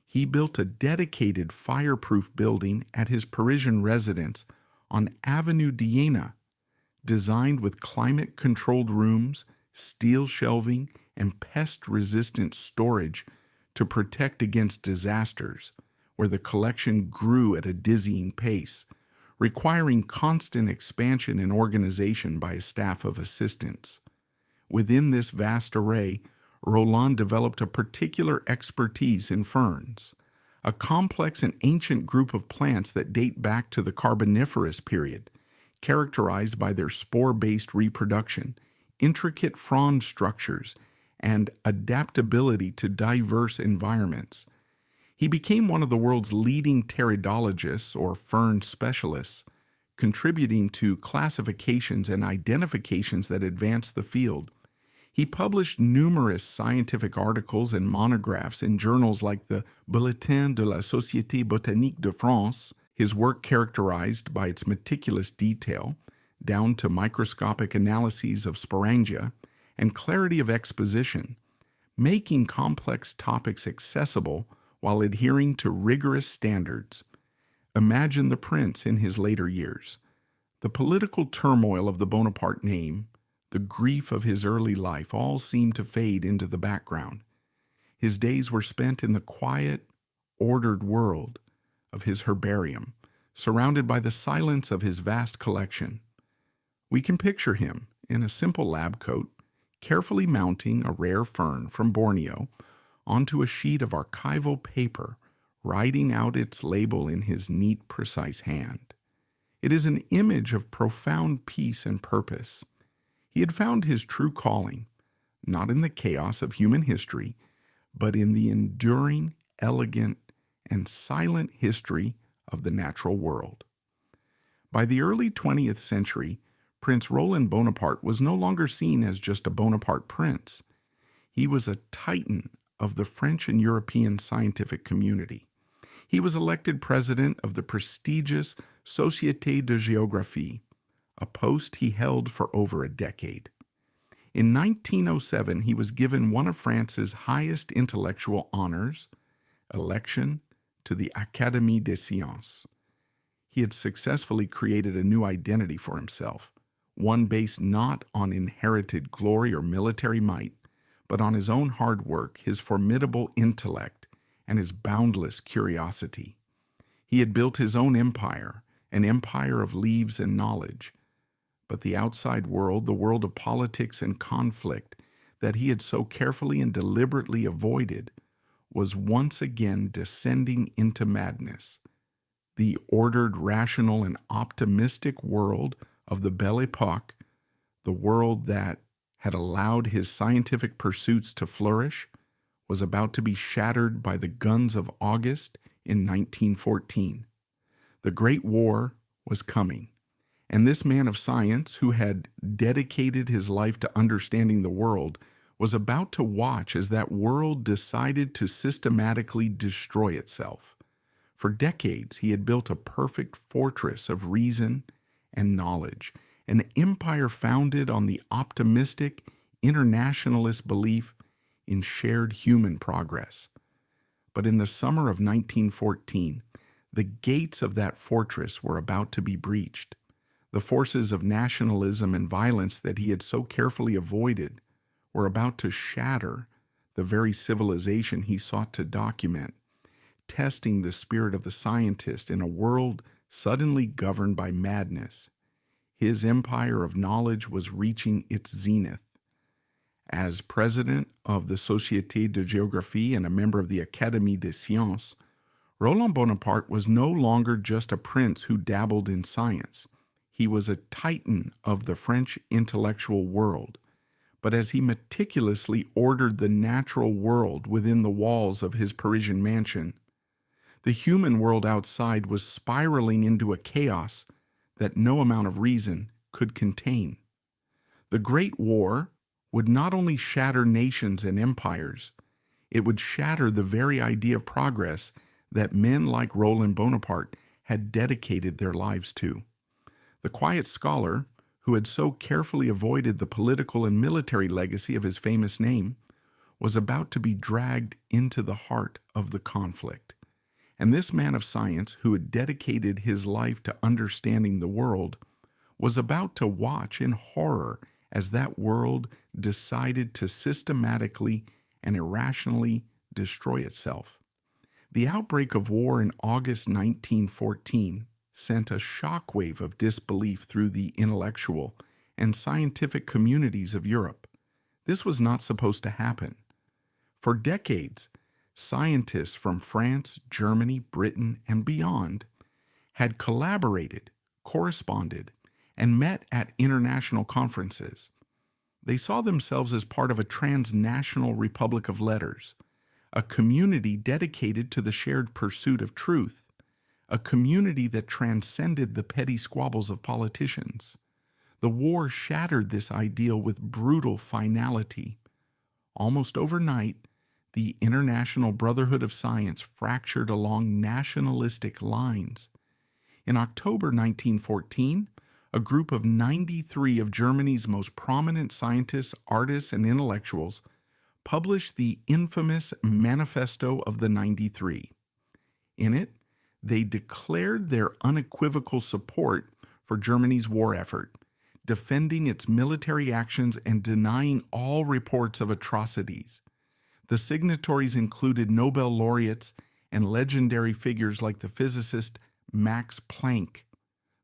he built a dedicated fireproof building at his Parisian residence on Avenue d'Iéna, designed with climate-controlled rooms, steel shelving, and pest-resistant storage to protect against disasters, where the collection grew at a dizzying pace, requiring constant expansion and organization by a staff of assistants. Within this vast array, Roland developed a particular expertise in ferns, a complex and ancient group of plants that date back to the Carboniferous period, characterized by their spore-based reproduction, intricate frond structures, and adaptability to diverse environments. He became one of the world's leading pteridologists or fern specialists, contributing to classifications and identifications that advanced the field. He published numerous scientific articles and monographs in journals like the Bulletin de la Société Botanique de France, his work characterized by its meticulous detail, down to microscopic analyses of sporangia, and clarity of exposition, making complex topics accessible while adhering to rigorous standards. Imagine the prince in his later years. The political turmoil of the Bonaparte name, the grief of his early life, all seemed to fade into the background. His days were spent in the quiet, ordered world of his herbarium, surrounded by the silence of his vast collection. We can picture him in a simple lab coat, carefully mounting a rare fern from Borneo onto a sheet of archival paper, writing out its label in his neat, precise hand. It is an image of profound peace and purpose. He had found his true calling, not in the chaos of human history, but in the enduring, elegant, and silent history of the natural world. By the early 20th century, Prince Roland Bonaparte was no longer seen as just a Bonaparte prince. He was a titan of the French and European scientific community. He was elected president of the prestigious Société de Géographie, a post he held for over a decade. In 1907, he was given one of France's highest intellectual honors, election to the Académie des Sciences. He had successfully created a new identity for himself, one based not on inherited glory or military might, but on his own hard work, his formidable intellect, and his boundless curiosity. He had built his own empire, an empire of leaves and knowledge. But the outside world, the world of politics and conflict that he had so carefully and deliberately avoided, was once again descending into madness. The ordered, rational, and optimistic world of the Belle Époque, the world that had allowed his scientific pursuits to flourish, was about to be shattered by the guns of August in 1914. The Great War was coming, And this man of science, who had dedicated his life to understanding the world, was about to watch as that world decided to systematically destroy itself. For decades, he had built a perfect fortress of reason and knowledge, an empire founded on the optimistic, internationalist belief in shared human progress. But in the summer of 1914, the gates of that fortress were about to be breached. The forces of nationalism and violence that he had so carefully avoided were about to shatter the very civilization he sought to document, testing the spirit of the scientist in a world suddenly governed by madness. His empire of knowledge was reaching its zenith. As president of the Société de Géographie and a member of the Académie des Sciences, Roland Bonaparte was no longer just a prince who dabbled in science. He was a titan of the French intellectual world. But as he meticulously ordered the natural world within the walls of his Parisian mansion, the human world outside was spiraling into a chaos that no amount of reason could contain. The Great War would not only shatter nations and empires, it would shatter the very idea of progress that men like Roland Bonaparte had dedicated their lives to. The quiet scholar, who had so carefully avoided the political and military legacy of his famous name, was about to be dragged into the heart of the conflict. And this man of science, who had dedicated his life to understanding the world, was about to watch in horror as that world decided to systematically and irrationally destroy itself. The outbreak of war in August 1914 sent a shockwave of disbelief through the intellectual and scientific communities of Europe. This was not supposed to happen. For decades, scientists from France, Germany, Britain, and beyond had collaborated, corresponded, and met at international conferences. They saw themselves as part of a transnational republic of letters, a community dedicated to the shared pursuit of truth, a community that transcended the petty squabbles of politicians. The war shattered this ideal with brutal finality. Almost overnight, the International Brotherhood of Science fractured along nationalistic lines. In October 1914, a group of 93 of Germany's most prominent scientists, artists, and intellectuals published the infamous Manifesto of the 93. In it, they declared their unequivocal support for Germany's war effort, defending its military actions and denying all reports of atrocities. The signatories included Nobel laureates and legendary figures like the physicist Max Planck.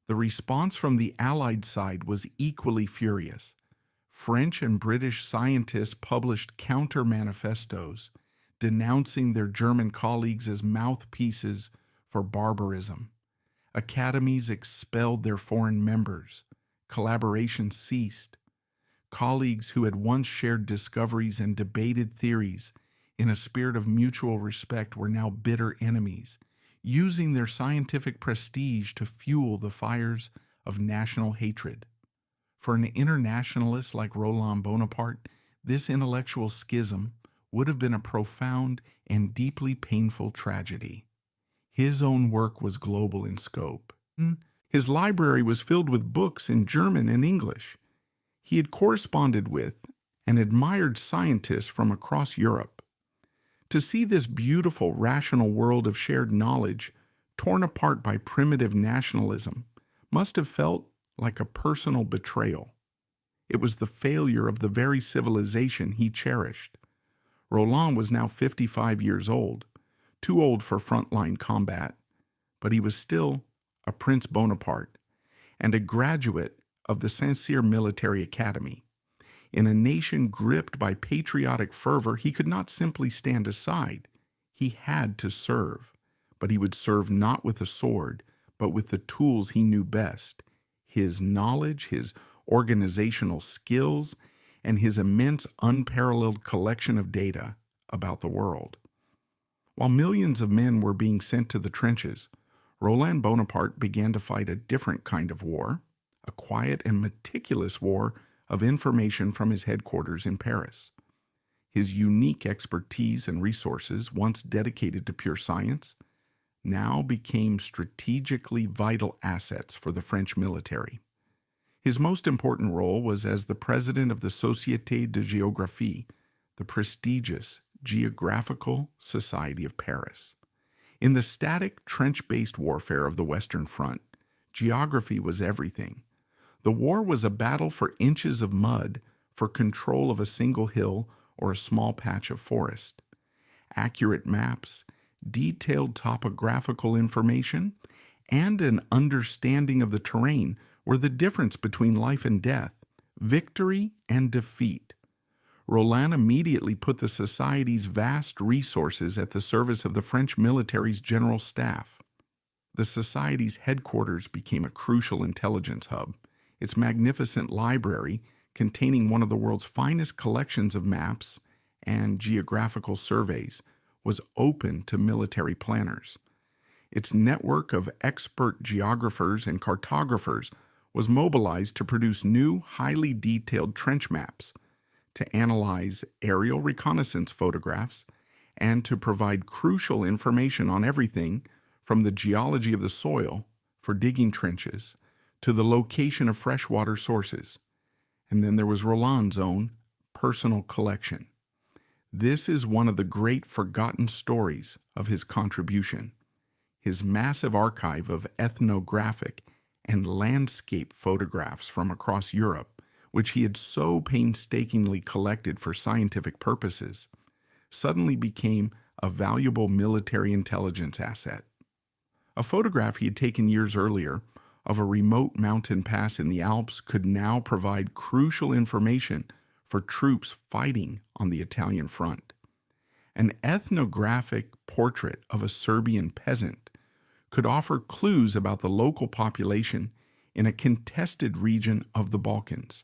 The response from the Allied side was equally furious. French and British scientists published counter-manifestos, denouncing their German colleagues as mouthpieces for barbarism. Academies expelled their foreign members. Collaboration ceased. Colleagues who had once shared discoveries and debated theories in a spirit of mutual respect were now bitter enemies, using their scientific prestige to fuel the fires of national hatred. For an internationalist like Roland Bonaparte, this intellectual schism would have been a profound and deeply painful tragedy. His own work was global in scope. His library was filled with books in German and English. He had corresponded with and admired scientists from across Europe. To see this beautiful, rational world of shared knowledge torn apart by primitive nationalism must have felt like a personal betrayal. It was the failure of the very civilization he cherished. Roland was now 55 years old, too old for frontline combat, but he was still a Prince Bonaparte and a graduate of the Saint-Cyr Military Academy. In a nation gripped by patriotic fervor, he could not simply stand aside. He had to serve, but he would serve not with a sword, but with the tools he knew best: his knowledge, his organizational skills, and his immense unparalleled collection of data about the world. While millions of men were being sent to the trenches, Roland Bonaparte began to fight a different kind of war, a quiet and meticulous war of information from his headquarters in Paris. His unique expertise and resources, once dedicated to pure science, now became strategically vital assets for the French military. His most important role was as the president of the Société de Géographie, the prestigious Geographical Society of Paris. In the static, trench-based warfare of the Western Front, geography was everything. The war was a battle for inches of mud for control of a single hill or a small patch of forest. Accurate maps, detailed topographical information, and an understanding of the terrain were the difference between life and death, victory and defeat. Roland immediately put the Society's vast resources at the service of the French military's general staff. The Society's headquarters became a crucial intelligence hub. Its magnificent library, containing one of the world's finest collections of maps and geographical surveys, was open to military planners. Its network of expert geographers and cartographers was mobilized to produce new, highly detailed trench maps, to analyze aerial reconnaissance photographs, and to provide crucial information on everything from the geology of the soil for digging trenches to the location of freshwater sources. And then there was Roland's own personal collection. This is one of the great forgotten stories of his contribution. His massive archive of ethnographic and landscape photographs from across Europe, which he had so painstakingly collected for scientific purposes, suddenly became a valuable military intelligence asset. A photograph he had taken years earlier of a remote mountain pass in the Alps could now provide crucial information for troops fighting on the Italian front. An ethnographic portrait of a Serbian peasant could offer clues about the local population in a contested region of the Balkans.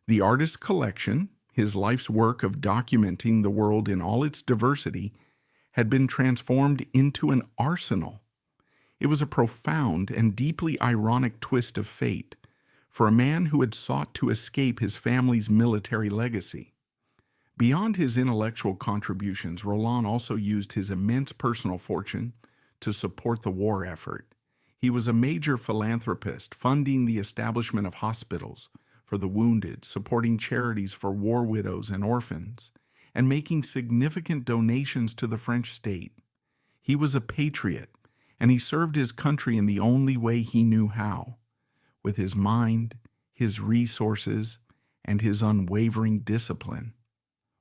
The artist's collection, his life's work of documenting the world in all its diversity, had been transformed into an arsenal. It was a profound and deeply ironic twist of fate for a man who had sought to escape his family's military legacy. Beyond his intellectual contributions, Roland also used his immense personal fortune to support the war effort. He was a major philanthropist, funding the establishment of hospitals for the wounded, supporting charities for war widows and orphans, and making significant donations to the French state. He was a patriot, and he served his country in the only way he knew how, with his mind, his resources, and his unwavering discipline.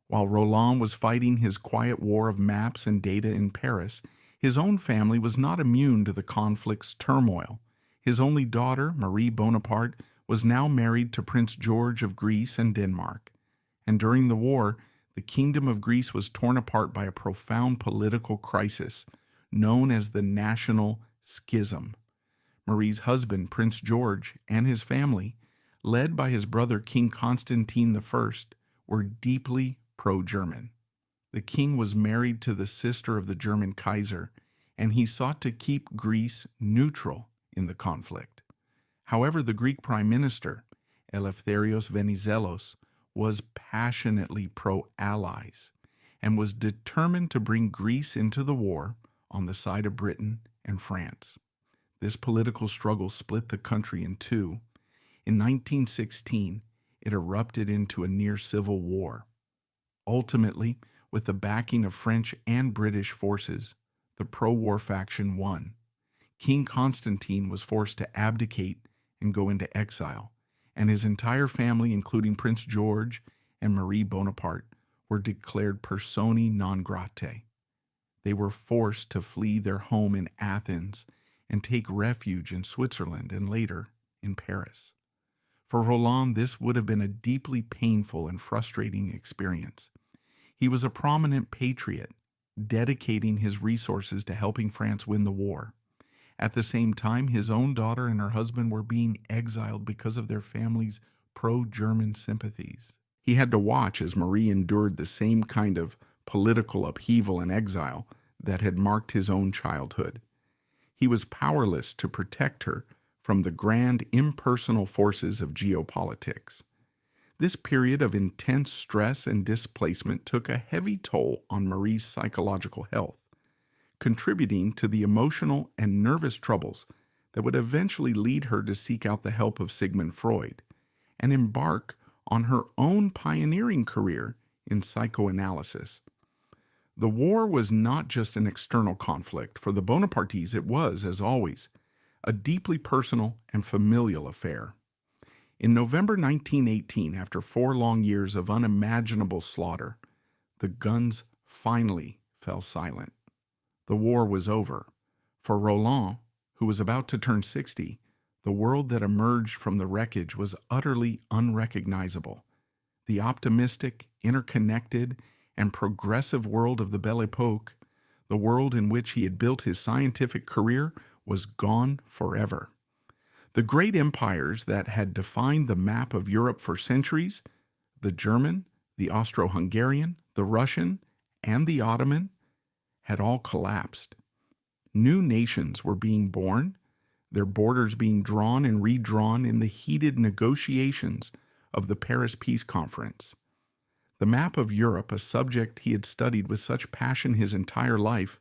While Roland was fighting his quiet war of maps and data in Paris, his own family was not immune to the conflict's turmoil. His only daughter, Marie Bonaparte, was now married to Prince George of Greece and Denmark. And during the war, the Kingdom of Greece was torn apart by a profound political crisis known as the National Schism. Marie's husband, Prince George, and his family, led by his brother King Constantine I, were deeply pro-German. The king was married to the sister of the German Kaiser, and he sought to keep Greece neutral in the conflict. However, the Greek Prime Minister, Eleftherios Venizelos, was passionately pro-allies and was determined to bring Greece into the war on the side of Britain and France. This political struggle split the country in two. In 1916, it erupted into a near civil war. Ultimately, with the backing of French and British forces, the pro-war faction won. King Constantine was forced to abdicate and go into exile, and his entire family, including Prince George and Marie Bonaparte, were declared personae non gratae. They were forced to flee their home in Athens and take refuge in Switzerland and later in Paris. For Roland, this would have been a deeply painful and frustrating experience. He was a prominent patriot, dedicating his resources to helping France win the war. At the same time, his own daughter and her husband were being exiled because of their family's pro-German sympathies. He had to watch as Marie endured the same kind of political upheaval and exile that had marked his own childhood. He was powerless to protect her from the grand impersonal forces of geopolitics. This period of intense stress and displacement took a heavy toll on Marie's psychological health, contributing to the emotional and nervous troubles that would eventually lead her to seek out the help of Sigmund Freud and embark on her own pioneering career in psychoanalysis. The war was not just an external conflict. For the Bonapartes, it was, as always, a deeply personal and familial affair. In November 1918, after 4 long years of unimaginable slaughter, the guns finally fell silent. The war was over. For Roland, who was about to turn 60, the world that emerged from the wreckage was utterly unrecognizable. The optimistic, interconnected, and progressive world of the Belle Epoque, the world in which he had built his scientific career, was gone forever. The great empires that had defined the map of Europe for centuries, the German, the Austro-Hungarian, the Russian, and the Ottoman, had all collapsed. New nations were being born, their borders being drawn and redrawn in the heated negotiations of the Paris Peace Conference. The map of Europe, a subject he had studied with such passion his entire life,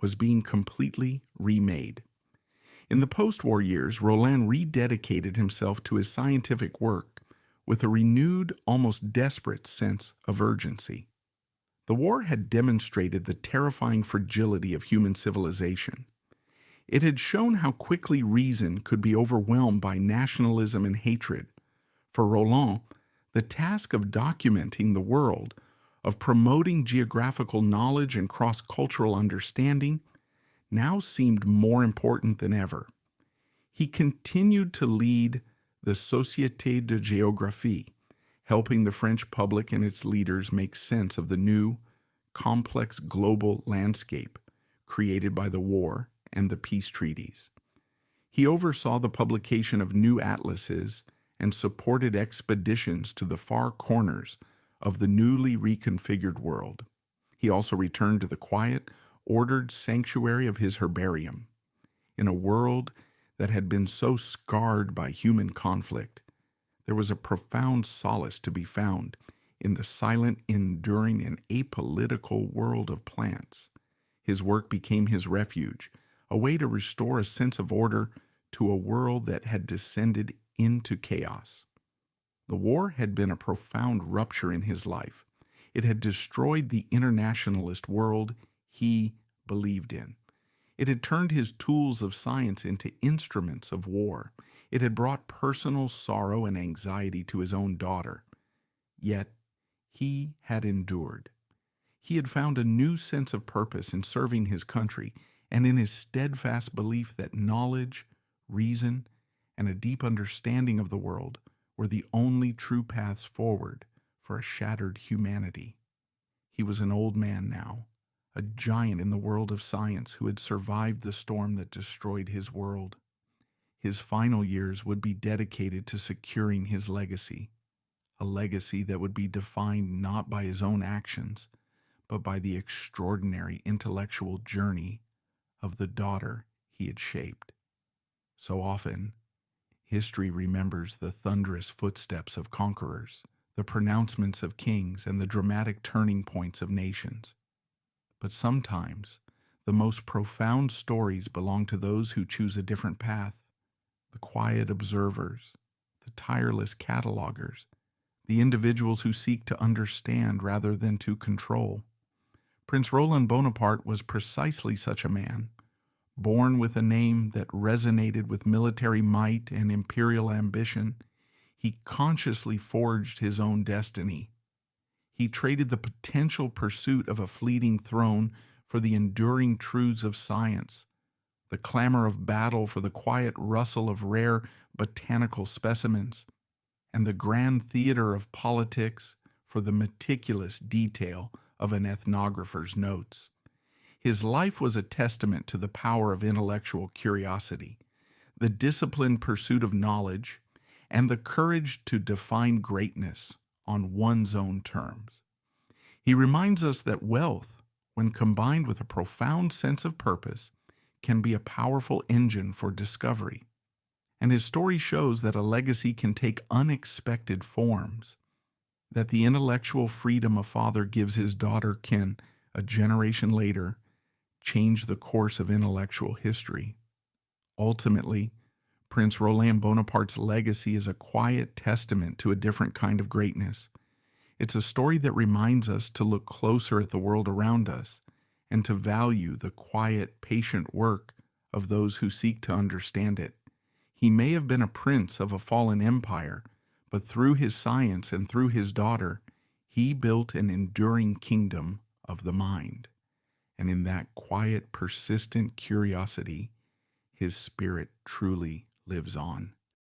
was being completely remade. In the post-war years, Roland rededicated himself to his scientific work with a renewed, almost desperate sense of urgency. The war had demonstrated the terrifying fragility of human civilization. It had shown how quickly reason could be overwhelmed by nationalism and hatred. For Roland, the task of documenting the world, of promoting geographical knowledge and cross-cultural understanding, now seemed more important than ever. He continued to lead the Société de Géographie, helping the French public and its leaders make sense of the new, complex global landscape created by the war and the peace treaties. He oversaw the publication of new atlases and supported expeditions to the far corners of the newly reconfigured world. He also returned to the quiet, ordered sanctuary of his herbarium. In a world that had been so scarred by human conflict, there was a profound solace to be found in the silent, enduring, and apolitical world of plants. His work became his refuge, a way to restore a sense of order to a world that had descended into chaos. The war had been a profound rupture in his life. It had destroyed the internationalist world he believed in. It had turned his tools of science into instruments of war. It had brought personal sorrow and anxiety to his own daughter. Yet he had endured. He had found a new sense of purpose in serving his country and in his steadfast belief that knowledge, reason, and a deep understanding of the world were the only true paths forward for a shattered humanity. He was an old man now, a giant in the world of science who had survived the storm that destroyed his world. His final years would be dedicated to securing his legacy, a legacy that would be defined not by his own actions, but by the extraordinary intellectual journey of the daughter he had shaped. So often, history remembers the thunderous footsteps of conquerors, the pronouncements of kings, and the dramatic turning points of nations. But sometimes, the most profound stories belong to those who choose a different path, the quiet observers, the tireless catalogers, the individuals who seek to understand rather than to control. Prince Roland Bonaparte was precisely such a man. Born with a name that resonated with military might and imperial ambition, he consciously forged his own destiny. He traded the potential pursuit of a fleeting throne for the enduring truths of science, the clamor of battle for the quiet rustle of rare botanical specimens, and the grand theater of politics for the meticulous detail of an ethnographer's notes. His life was a testament to the power of intellectual curiosity, the disciplined pursuit of knowledge, and the courage to define greatness on one's own terms. He reminds us that wealth, when combined with a profound sense of purpose, can be a powerful engine for discovery. And his story shows that a legacy can take unexpected forms, that the intellectual freedom a father gives his daughter can, a generation later, change the course of intellectual history. Ultimately, Prince Roland Bonaparte's legacy is a quiet testament to a different kind of greatness. It's a story that reminds us to look closer at the world around us and to value the quiet, patient work of those who seek to understand it. He may have been a prince of a fallen empire, but through his science and through his daughter, he built an enduring kingdom of the mind. And in that quiet, persistent curiosity, his spirit truly lives on.